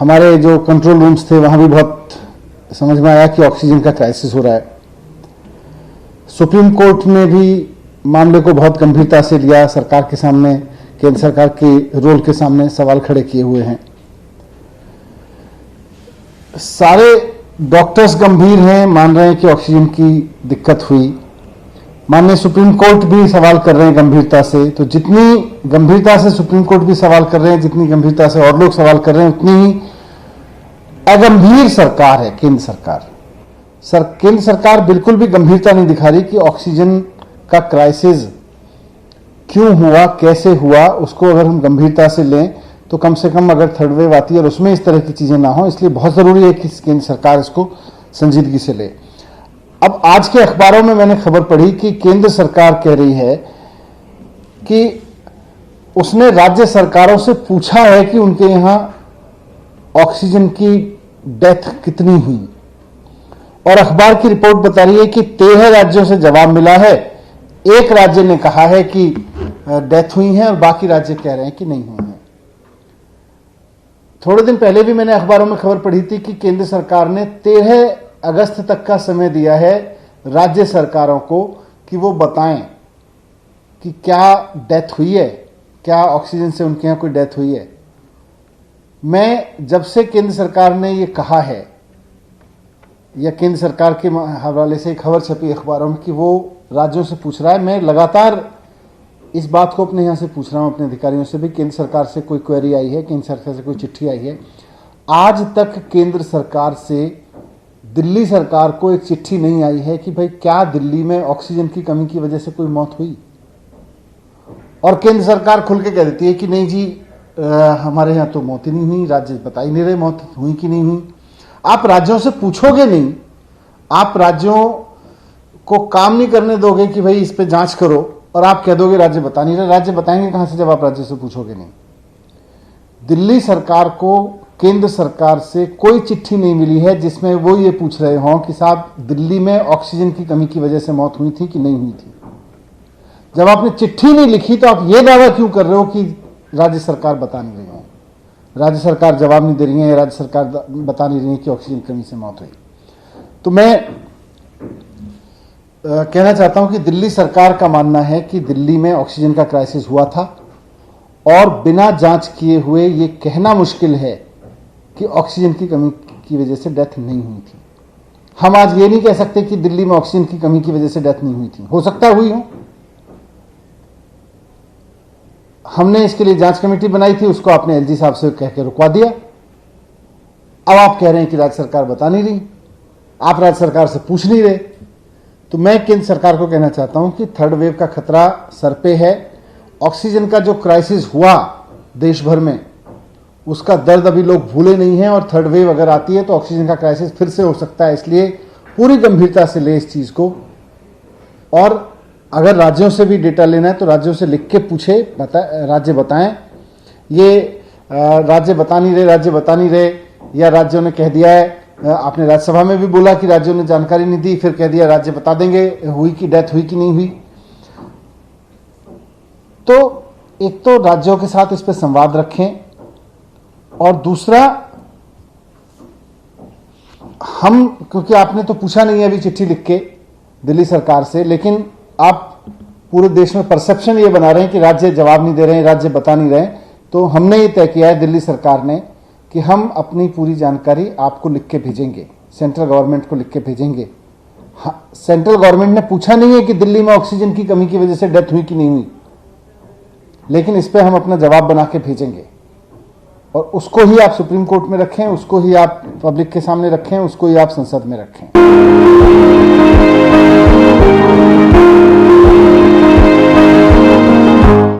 हमारे जो control rooms थे वहां भी बहुत समझ में आया कि ऑक्सीजन का क्राइसिस हो रहा है। सुप्रीम कोर्ट में भी मामले को बहुत गंभीरता से लिया, सरकार के सामने, केंद्र सरकार के रोल के सामने सवाल खड़े किए हुए हैं। सारे डॉक्टर्स गंभीर हैं, मान रहे हैं कि ऑक्सीजन की दिक्कत हुई। माननीय सुप्रीम कोर्ट भी सवाल कर रहे हैं गंभीरता से। तो जितनी गंभीरता से सुप्रीम कोर्ट भी सवाल कर रहे हैं, जितनी गंभीरता से और लोग सवाल कर रहे हैं, उतनी ही अगंभीर सरकार है केंद्र सरकार। केंद्र सरकार बिल्कुल भी गंभीरता नहीं दिखा रही कि ऑक्सीजन का क्राइसिस क्यों हुआ, कैसे हुआ। उसको अगर हम गंभीरता से लें तो कम से कम अगर थर्ड वेव आती है और उसमें इस तरह की चीजें ना हो, इसलिए बहुत जरूरी है कि केंद्र सरकार इसको संजीदगी से ले। अब आज के अखबारों में मैंने खबर पढ़ी कि केंद्र सरकार कह रही है कि उसने राज्य सरकारों से पूछा है कि उनके यहां ऑक्सीजन की डेथ कितनी हुई, और अखबार की रिपोर्ट बता रही है कि 13 राज्यों से जवाब मिला है। एक राज्य ने कहा है कि डेथ हुई है और बाकी राज्य कह रहे हैं कि नहीं हुई है। थोड़े दिन पहले भी मैंने अखबारों में खबर पढ़ी थी कि केंद्र सरकार ने 13 अगस्त तक का समय दिया है राज्य सरकारों को कि वो बताएं कि क्या डेथ हुई है, क्या ऑक्सीजन से उनके यहां कोई डेथ हुई है। मैं जब से केंद्र सरकार ने ये कहा है, या केंद्र सरकार के हवाले से खबर छपी अखबारों में कि वो राज्यों से पूछ रहा है, मैं लगातार इस बात को अपने यहाँ से पूछ रहा हूँ, अपने अधिकारियों से भी। केंद्र सरकार से कोई क्वेरी आई है, केंद्र सरकार से कोई चिट्ठी आई है? आज तक केंद्र सरकार से दिल्ली सरकार को एक चिट्ठी नहीं आई है कि भाई क्या दिल्ली में ऑक्सीजन की कमी की वजह से कोई मौत हुई। और केंद्र सरकार खुल के कह देती है कि नहीं जी, हमारे यहाँ तो मौत ही नहीं हुई, राज्य बता ही नहीं रहे मौत हुई कि नहीं हुई। आप राज्यों से पूछोगे नहीं, आप राज्यों को काम नहीं करने दोगे कि भाई इस पे जांच करो, और आप कह दोगे राज्य बता नहीं रहे। राज्य बताएंगे कहां से जब आप राज्य से पूछोगे नहीं। दिल्ली सरकार को केंद्र सरकार से कोई चिट्ठी नहीं मिली है जिसमें वो ये पूछ रहे हों कि साहब दिल्ली में ऑक्सीजन की कमी की वजह से मौत हुई थी कि नहीं हुई थी। जब आपने चिट्ठी नहीं लिखी तो आप ये दावा क्यों कर रहे हो कि राज्य सरकार बता नहीं रही है, राज्य सरकार जवाब नहीं दे रही है, या राज्य सरकार बता नहीं रही है कि ऑक्सीजन कमी से मौत हुई। तो मैं कहना चाहता हूं कि दिल्ली सरकार का मानना है कि दिल्ली में ऑक्सीजन का क्राइसिस हुआ था, और बिना जांच किए हुए ये कहना मुश्किल है कि ऑक्सीजन की कमी की वजह से डेथ नहीं हुई थी। हम आज ये नहीं कह सकते कि दिल्ली में ऑक्सीजन की कमी की वजह से डेथ नहीं हुई थी, हो सकता है हुई हो। हमने इसके लिए जांच कमेटी बनाई थी, उसको आपने एलजी साहब से कह के रुकवा दिया। अब आप कह रहे हैं कि राज्य सरकार बता नहीं रही, आप राज्य सरकार से पूछ नहीं रहे। तो मैं केंद्र सरकार को कहना चाहता हूं कि थर्ड वेव का खतरा सर पे है। ऑक्सीजन का जो क्राइसिस हुआ देश भर में, उसका दर्द अभी लोग भूले नहीं हैं, और थर्ड वेव अगर आती है तो ऑक्सीजन का क्राइसिस फिर से हो सकता है। इसलिए पूरी गंभीरता से ले इस चीज को, और अगर राज्यों से भी डेटा लेना है तो राज्यों से लिख के पूछे, राज्य बताएं। ये राज्य बता नहीं रहे, राज्य बता नहीं रहे, या राज्यों ने कह दिया है, आपने राज्यसभा में भी बोला कि राज्यों ने जानकारी नहीं दी, फिर कह दिया राज्य बता देंगे हुई कि डेथ हुई कि नहीं हुई। तो एक तो राज्यों के साथ इस पर संवाद रखें, और दूसरा हम, क्योंकि आपने तो पूछा नहीं है अभी चिट्ठी लिख के दिल्ली सरकार से, लेकिन आप पूरे देश में परसेप्शन ये बना रहे हैं कि राज्य जवाब नहीं दे रहे हैं, राज्य बता नहीं रहे। तो हमने ये तय किया है दिल्ली सरकार ने कि हम अपनी पूरी जानकारी आपको लिख के भेजेंगे, सेंट्रल गवर्नमेंट को लिख के भेजेंगे। सेंट्रल गवर्नमेंट ने पूछा नहीं है कि दिल्ली में ऑक्सीजन की कमी की वजह से डेथ हुई कि नहीं हुई, लेकिन इस पर हम अपना जवाब बना के भेजेंगे, और उसको ही आप सुप्रीम कोर्ट में रखें, उसको ही आप पब्लिक के सामने रखें, उसको ही आप संसद में रखें।